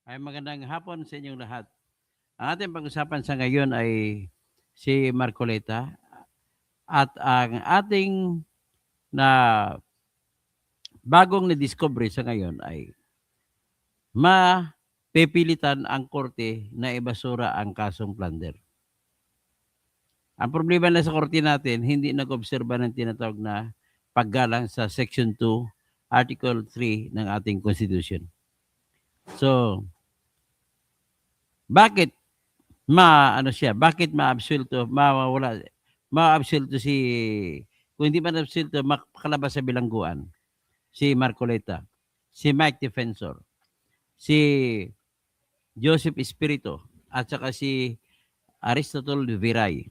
Ay magandang hapon sa inyong lahat. Ang ating pag-usapan sa ngayon ay si Marcoleta at ang ating na bagong na-discover sa ngayon ay mapipilitan ang korte na ibasura ang kasong plunder. Ang problema na sa korte natin, hindi nag-obserba ng tinatawag na paggalang sa Section 2, Article 3 ng ating Constitution. So, bakit bakit ma-absuelto, ma-absuelto kung hindi man absuelto, makalabas sa bilangguan, si Marcoleta, si Mike Defensor, si Joseph Espiritu, at saka si Aristotle Viray.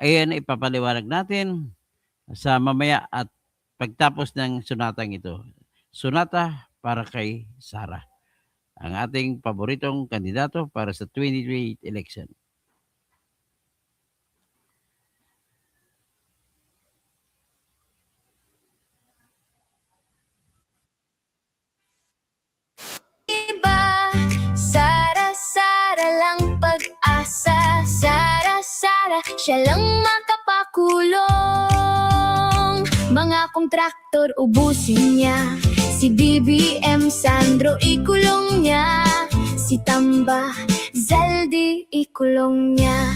Ayan, ipapaliwanag natin sa mamaya at pagtapos ng sunatang ito. Sunata para kay Sara, ang ating paboritong kandidato para sa 2028 election. Iba, Sara lang pag-asa. Sara, siya lang makapakulong. Mga kontraktor ubusin niya. Si BBM Sandro ikulong niya. Si Tamba Zaldi ikulong niya.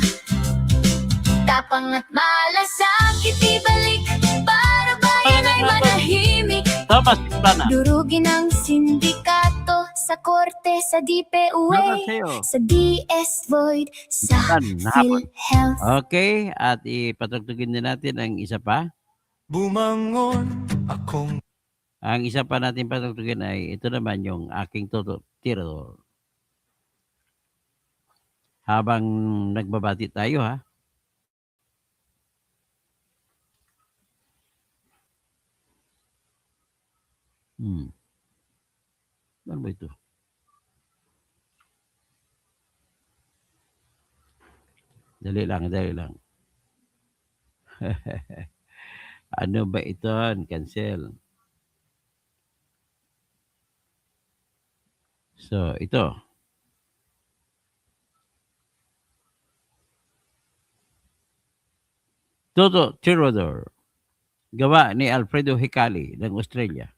Tapang at malasakit ibalik para bayan ay manahimik. Thomas Plana. Durugin ang sindikato sa korte, sa DPUA, sa DS Void, sa PhilHealth. Okay, at ipatugtugin din natin ang isa pa. Bumangon akong... Ang isa pa natin patugtugin ay ito naman yung aking tirador. Habang nagbabati tayo ha. Ano ba ito? Dali lang. Ano ba ito? Cancel. So, ito. Toto Tirador. Gawa ni Alfredo Hicali ng Australia.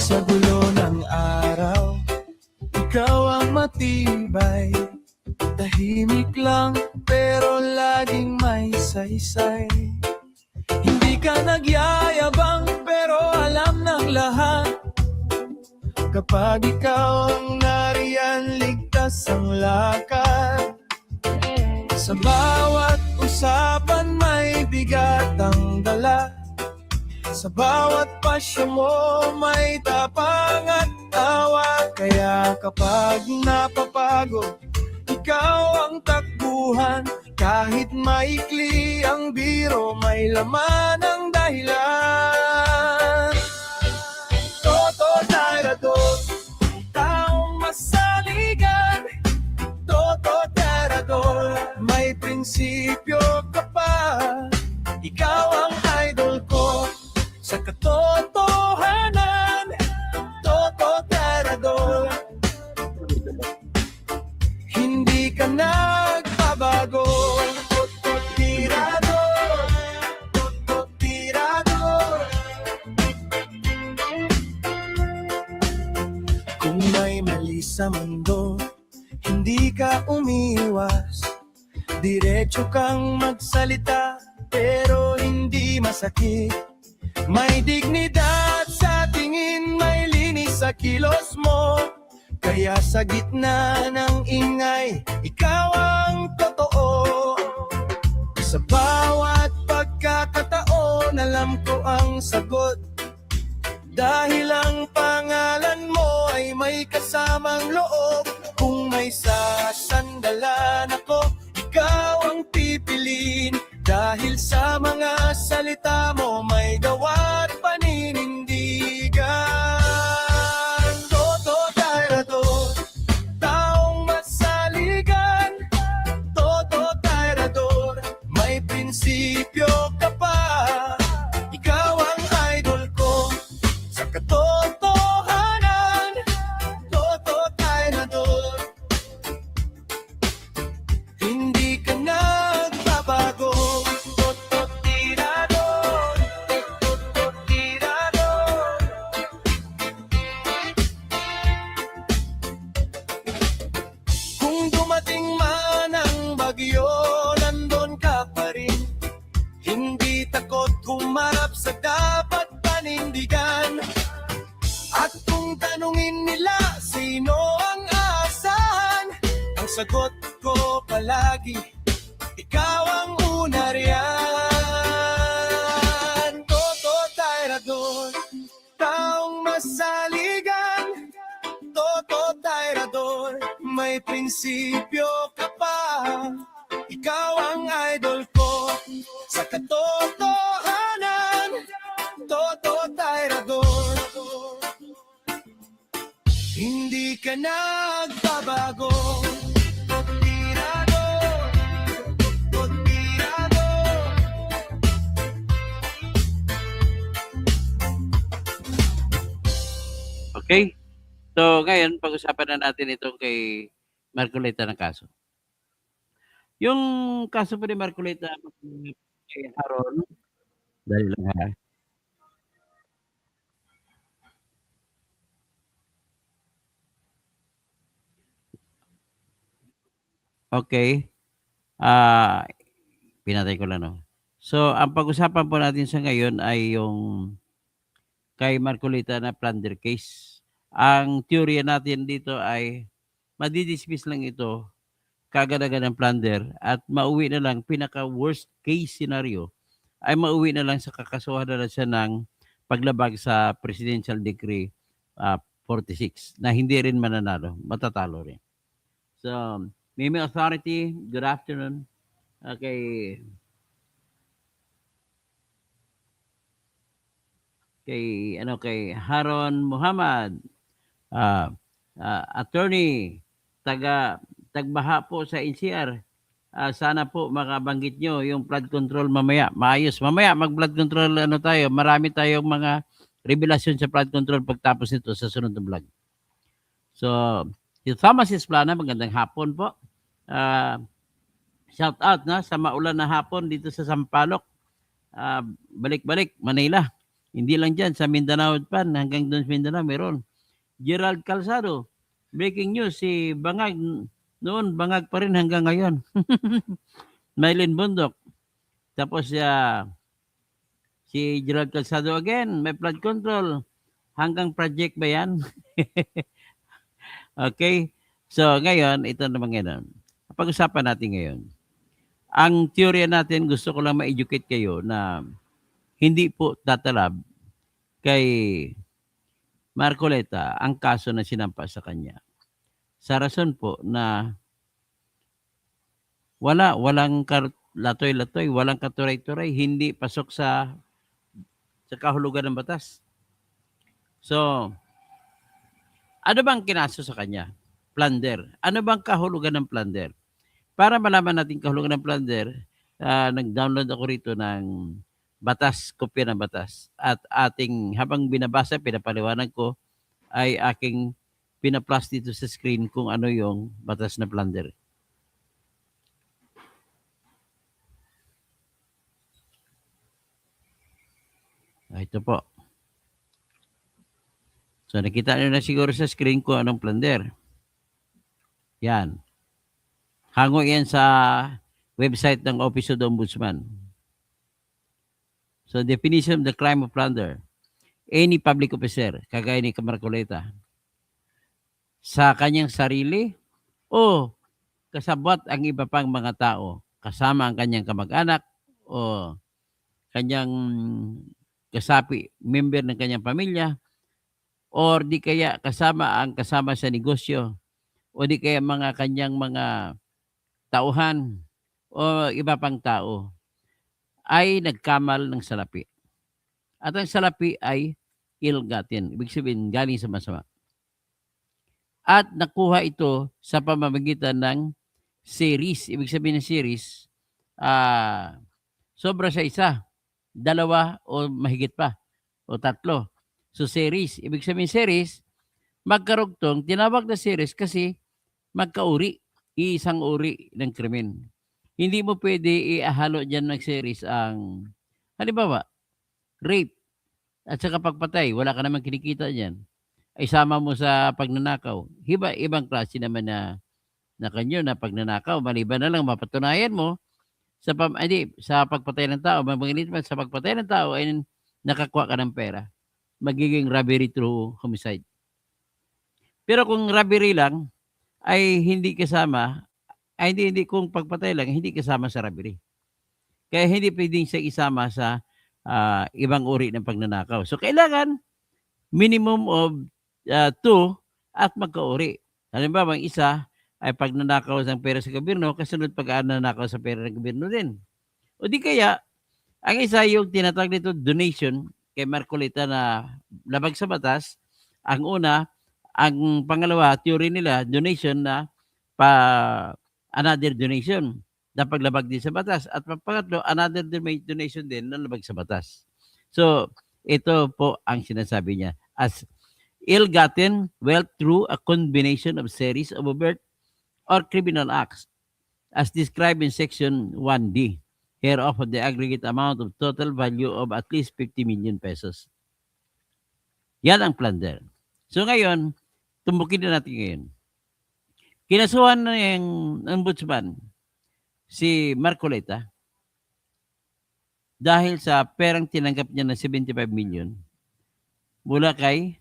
Sa gulo ng araw, ikaw ang matibay. Tahimik lang pero laging may saysay. Hindi ka nagyayabang pero alam ng lahat. Kapag ikaw ang nariyan, ligtas ang lakad. Sa bawat usapan may bigat ang dala. Sa bawat pasya mo may tapang at tawa. Kaya kapag napapagod, ikaw ang takbuhan. Kahit maikli ang biro, may laman ang dahilan. Toto Tirador, taong masaligan. Toto Tirador, may prinsipyo ka pa. Ikaw ang idol ko sa katotohanan. Toto Tirador, hindi ka nagbabago. Toto Tirador, Toto Tirador. Kung may mali sa mundo, hindi ka umiwas. Diretso kang magsalita, pero hindi masakit. May dignidad sa tingin, may linis sa kilos mo. Kaya sa gitna ng ingay, ikaw ang totoo. Sa bawat pagkakataon, alam ko ang sagot. Dahil ang pangalan mo ay may kasamang loob. Kung may sasandalan ako, ikaw ang pipiliin. Dahil sa mga salita mo, sagot ko palagi, ikaw ang una riyan. Toto Tayrador, taong masaligan. Toto Tayrador, may prinsipyo ka pa. Ikaw ang idol ko sa katotohanan. Toto Tayrador, hindi ka nagbabago. Tirado, tirado. Okay? So, ngayon, pag-usapan na natin itong kay Marcoleta ng kaso. Yung kaso po ni Marcoleta kay Haron, dahil lang ha. Okay. Pinatay ko lang, no? So, ang pag-usapan po natin sa ngayon ay yung kay Marcoleta na plunder case. Ang teorya natin dito ay madidismiss lang ito kagad-agad ng plunder at mauwi na lang, pinaka-worst case scenario ay mauwi na lang sa kakasuhan na siya ng paglabag sa Presidential Decree 46 na hindi rin mananalo, matatalo rin. So, Mimi Authority, good afternoon. Okay. Kay Haron Muhammad, attorney, tagbaha po sa NCR. Sana po makabanggit nyo yung flood control mamaya. Maayos. Mamaya mag-flood control tayo. Marami tayong mga revelasyon sa flood control pagtapos nito sa sunod na vlog. So, si Thomas Esplana, magandang hapon po. Shout out na sa maulan na hapon dito sa Sampaloc. Balik-balik, Manila. Hindi lang dyan, sa Mindanao pan, hanggang doon sa Mindanao meron. Gerald Calzado, breaking news, si Bangag, noon Bangag pa rin hanggang ngayon. Maylin Bundok. Tapos si Gerald Calzado again, may flood control. Hanggang project ba yan? Okay. So ngayon, ito naman ngayon. Pag-usapan natin ngayon. Ang teorya natin, gusto ko lang ma-educate kayo na hindi po tatalab kay Marcoleta ang kaso na sinampa sa kanya. Sa rason po na walang latoy-latoy, walang katuray-turay, hindi pasok sa kahulugan ng batas. So, ano bang kinaso sa kanya? Plunder. Ano bang kahulugan ng plunder? Para malaman natin kahulugan ng plunder, nag-download ako rito ng batas, kopya ng batas. At ating, habang binabasa, pinapaliwanag ko, ay aking pina-plus dito sa screen kung ano yung batas na plunder. Ito po. So, nakita nyo na siguro sa screen ko anong plunder. Yan. Hango yan sa website ng Office of the Ombudsman. So, definition of the crime of plunder. Any public officer, kagaya ni Marcoleta, sa kanyang sarili o kasabwat ang iba pang mga tao, kasama ang kanyang kamag-anak o kanyang kasapi, member ng kanyang pamilya, or di kaya kasama sa negosyo, o di kaya mga kanyang mga tauhan o iba pang tao ay nagkamal ng salapi. At ang salapi ay ill-gotten, ibig sabihin galing sa masama. At nakuha ito sa pamamagitan ng series, ibig sabihin ng series, sobra sa isa, dalawa o mahigit pa, o tatlo. So series, ibig sabihin series, magkarugtong, tinawag na series kasi magkauri, iisang uri ng krimen. Hindi mo pwede ihalo dyan ng series ang, halimbawa, rape at saka pagpatay, wala ka naman kinikita dyan. Ay sama mo sa pagnanakaw. Ibang klase naman na kanyo na pagnanakaw, maliban na lang mapatunayan mo sa pagpatay ng tao, sa pagpatay ng tao ay nakakuha ka ng pera. Magiging robbery through homicide. Pero kung robbery lang, ay hindi kasama Ay hindi kung pagpatay lang, hindi kasama sa robbery. Kaya hindi pwedeng siya isama sa ibang uri ng pagnanakaw. So kailangan minimum of 2 at magkauri. Halimbawa, ang isa ay pagnanakaw ng pera sa gobyerno, kasunod pag-nanakaw sa pera ng gobyerno din. O di kaya, ang isa yung tinatawag nito donation kay Marcolita na labag sa batas. Ang una, ang pangalawa, theory nila, donation na another donation na paglabag din sa batas. At pangatlo, another donation din na labag sa batas. So, ito po ang sinasabi niya as ill-gotten wealth through a combination of series of overt or criminal acts as described in Section 1D hereof of the aggregate amount of total value of at least 50 million pesos. Yan ang plunder. So ngayon, tumbukin na natin ngayon. Kinasuhan na yung ombudsman si Marcolita dahil sa perang tinanggap niya na 75 million mula kay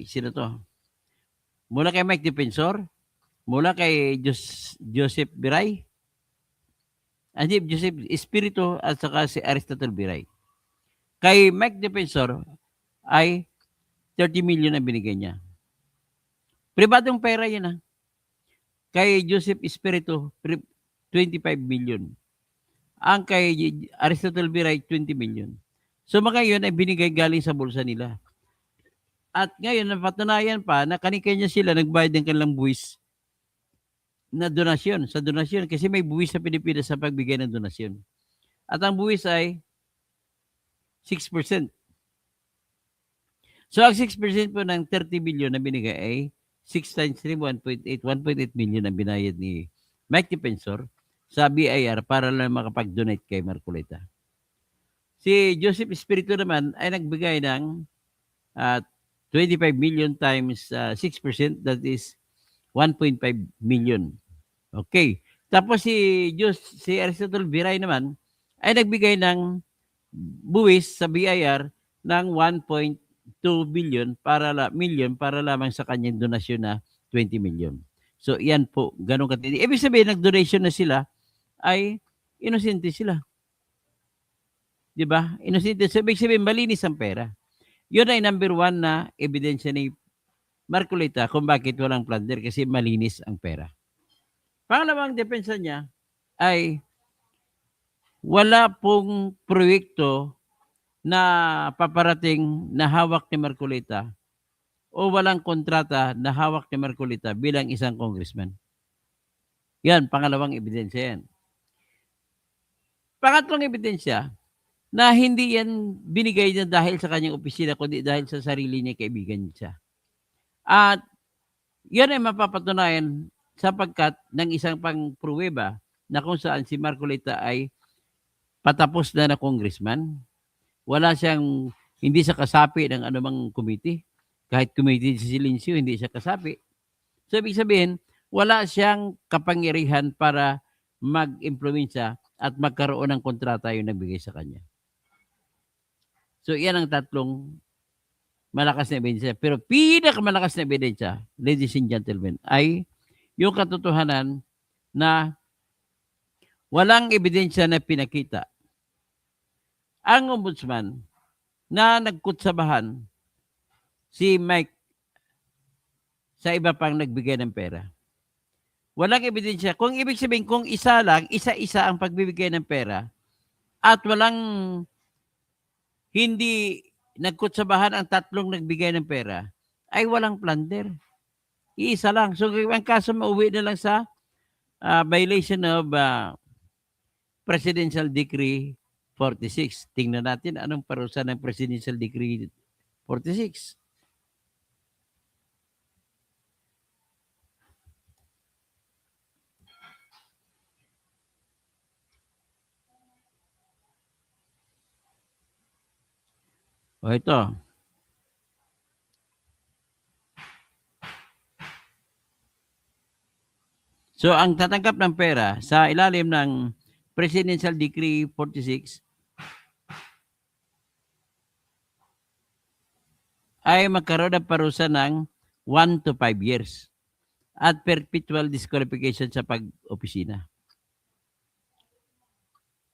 sino to? Mula kay Mike Defensor, mula kay Joseph Biray, Joseph Espiritu at saka si Aristotle Biray. Kay Mike Defensor ay 30 million ang binigay niya. Pribadong pera yan Kay Joseph Espiritu, 25 million. Ang kay Aristotle Biray, 20 million. So mga yun ay binigay galing sa bulsa nila. At ngayon, napatunayan pa na kanya sila nagbayad ng kanilang buwis na donasyon. Sa donasyon, kasi may buwis sa Pilipinas sa pagbigay ng donasyon. At ang buwis ay 6%. So, ang 6% po ng 30 billion na binigay ay 6 times 3, 1.8 million ang binayad ni Mike Defensor sa BIR para lang makapag-donate kay Marcolita. Si Joseph Espiritu naman ay nagbigay ng 25 million times 6%, that is 1.5 million. Okay. Tapos si Aristotle Biray naman ay nagbigay ng buwis sa BIR ng 1.2 billion para lamang sa kanyang donasyon na 20 million. So yan po, ganun katindi. Ibig sabihin, nag-donation na sila ay inosente sila. 'Di ba? Inosente. So, ibig sabihin, malinis ang pera. Yun ay number 1 na ebidensya ni Marcolita kung bakit walang plunder, kasi malinis ang pera. Pangalawang depensa niya ay wala pong proyekto na paparating na hawak ni Marcolita o walang kontrata na hawak ni Marcolita bilang isang congressman. Yan, pangalawang ebidensya yan. Pangatlong ebidensya, na hindi yan binigay niya dahil sa kanyang opisina, kundi dahil sa sarili niya, kaibigan siya. At yan ay mapapatunayan sapagkat ng isang pang-pruweba na kung saan si Marcolita ay patapos na congressman. Wala siyang, hindi siya kasapi ng anumang committee. Kahit committee si Silencio, hindi siya kasapi. So, ibig sabihin, wala siyang kapangyarihan para mag-impluwensya at magkaroon ng kontrata yung nagbigay sa kanya. So, yan ang tatlong malakas na ebidensya. Pero pinakamalakas na ebidensya, ladies and gentlemen, ay yung katotohanan na walang ebidensya na pinakita ang ombudsman na nagkutsabahan si Mike sa iba pang nagbigay ng pera. Walang ebidensya. Kung ibig sabihin, kung isa lang, isa-isa ang pagbibigay ng pera at walang hindi nagkutsabahan ang tatlong nagbigay ng pera, ay walang plunder. Iisa lang. So, ang kaso mauwi na lang sa violation of Presidential Decree 46. Tingnan natin anong parusa ng Presidential Decree 46. O ito. So, ang tatanggap ng pera sa ilalim ng Presidential Decree 46 ay magkaroon ng parusa ng 1 to 5 years at perpetual disqualification sa pag-opisina.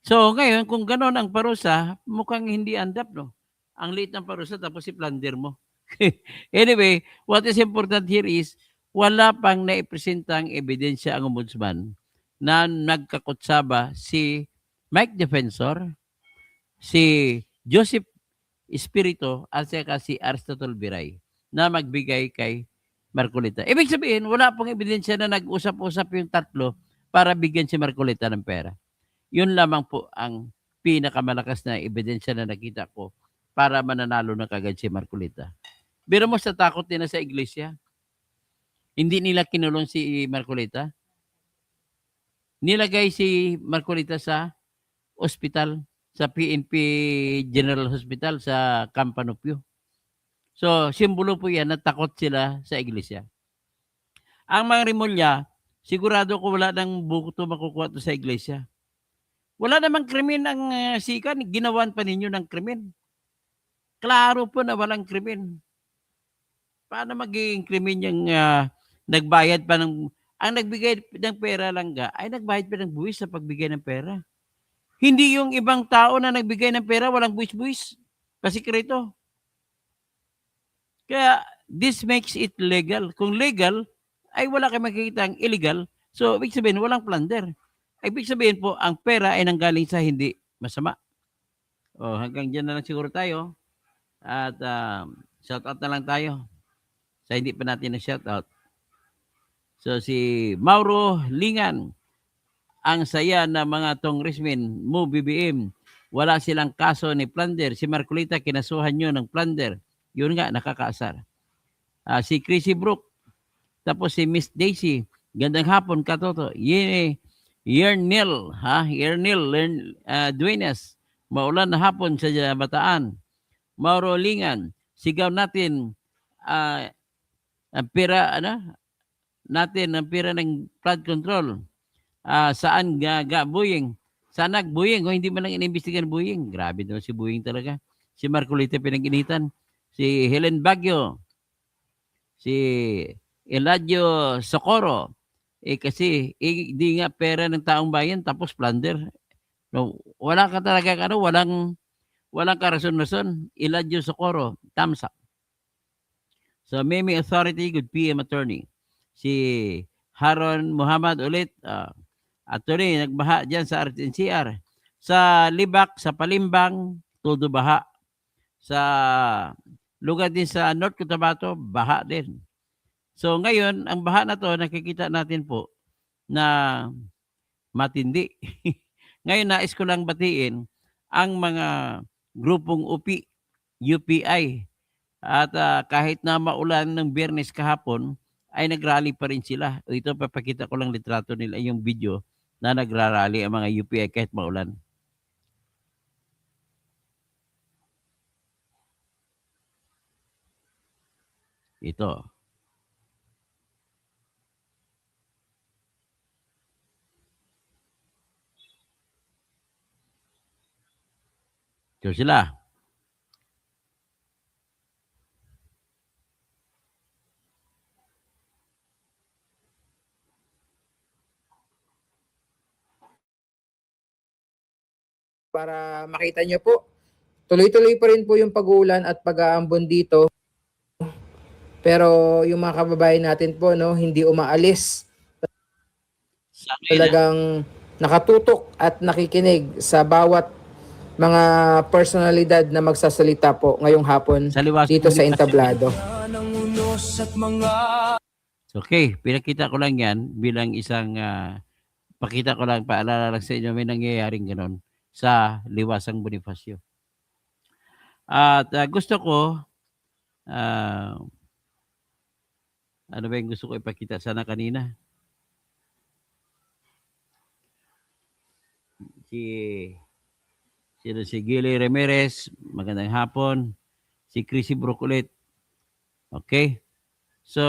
So ngayon, kung gano'n ang parusa, mukhang hindi andap, no? Ang liit ng parusa tapos i-plunder mo. Anyway, what is important here is wala pang naipresentang ebidensya ang ombudsman na nagkakutsaba si Mike Defensor, si Joseph Espiritu at saka si Aristotle Biray na magbigay kay Marcolita. Ibig sabihin, wala pong ebidensya na nag-usap-usap yung tatlo para bigyan si Marcolita ng pera. Yun lamang po ang pinakamalakas na ebidensya na nakita ko para mananalo na kagad si Marcolita. Biro mo sa takot nila sa iglesia, hindi nila kinulong si Marcolita. Nilagay si Marcolita sa ospital, sa PNP General Hospital sa Campanopio. So, simbolo po yan na takot sila sa iglesia. Ang mga Rimulya, sigurado ko wala nang buto makukuha to sa iglesia. Wala namang krimen ang Sikan, ginawan pa ninyo ng krimen. Klaro po na walang krimen. Paano magiging krimen yung nagbayad pa ng... Ang nagbigay ng pera lang ay nagbayad pa ng buwis sa pagbigay ng pera. Hindi yung ibang tao na nagbigay ng pera, walang buwis-buwis. Pasikreto. Kaya this makes it legal. Kung legal, ay wala kayo makikita ang illegal. So, ibig sabihin, walang plunder. Ibig sabihin po, ang pera ay nanggaling sa hindi masama. Hanggang dyan na lang siguro tayo. At shout out na lang tayo. Sa hindi pa natin na shout out. So, si Mauro Lingan, ang saya na mga congressmen mo BBM, wala silang kaso ni plunder. Si Marcolita, kinasuhan nyo ng plunder. Yun nga, nakakaasar. Si Chrissy Brook, tapos si Miss Daisy, gandang hapon, Katoto. Yernil Duenas, maulan na hapon sa Bataan. Mauro Lingan, sigaw natin ang pera, natin ang pera ng flood control. Saan Buying? Saan Buying? O hindi man lang inimbestigan Buying. Grabe naman si Buying talaga. Si Marcolita pinag-initan. Si Helen Baguio. Si Eladio Socorro. Kasi di nga pera ng taong bayan tapos plunder. No, wala ka talaga walang karason-rason. Eladio Socorro. Thumbs up. So, Mimi Authority, good PM attorney. Si Haron Muhammad ulit, attorney, nagbaha dyan sa RTNCR. Sa Libak, sa Palimbang, todo baha. Sa lugar din sa North Cotabato, baha din. So ngayon, ang baha na to, nakikita natin po na matindi. Ngayon, nais ko lang batiin ang mga grupong UPI. At kahit na maulan ng Biyernes kahapon, ay nagrally pa rin sila. Ito, papakita ko lang litrato nila, yung video na nagrarally ang mga UPI kahit maulan. Ito. Ito sila. Para makita nyo po, tuloy-tuloy pa rin po yung pag-uulan at pag-aambon dito. Pero yung mga kababayan natin po, no, hindi umaalis. Talagang nakatutok at nakikinig sa bawat mga personalidad na magsasalita po ngayong hapon dito sa Entablado. Okay, pinakita ko lang yan bilang isang, pakita ko lang, paalala lang sa inyo, may nangyayaring ganon sa Liwasang Bonifacio. At gusto ko, ano ba yung gusto ko ipakita sana kanina? Si Gilly Ramirez, magandang hapon. Si Chrissy Brook ulit. Okay? So,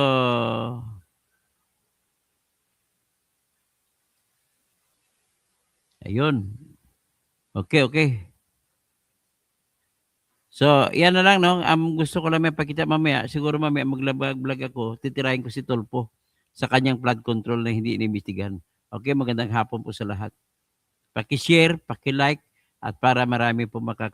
ayun. Okay. So, yan na lang, no? Gusto ko lang may pakita mamaya. Siguro mamaya mag-vlog ako. Titirahin ko si Tulpo sa kanyang flood control na hindi inimbestigahan. Okay, magandang hapon po sa lahat. Paki-share, paki-like, at para marami po maka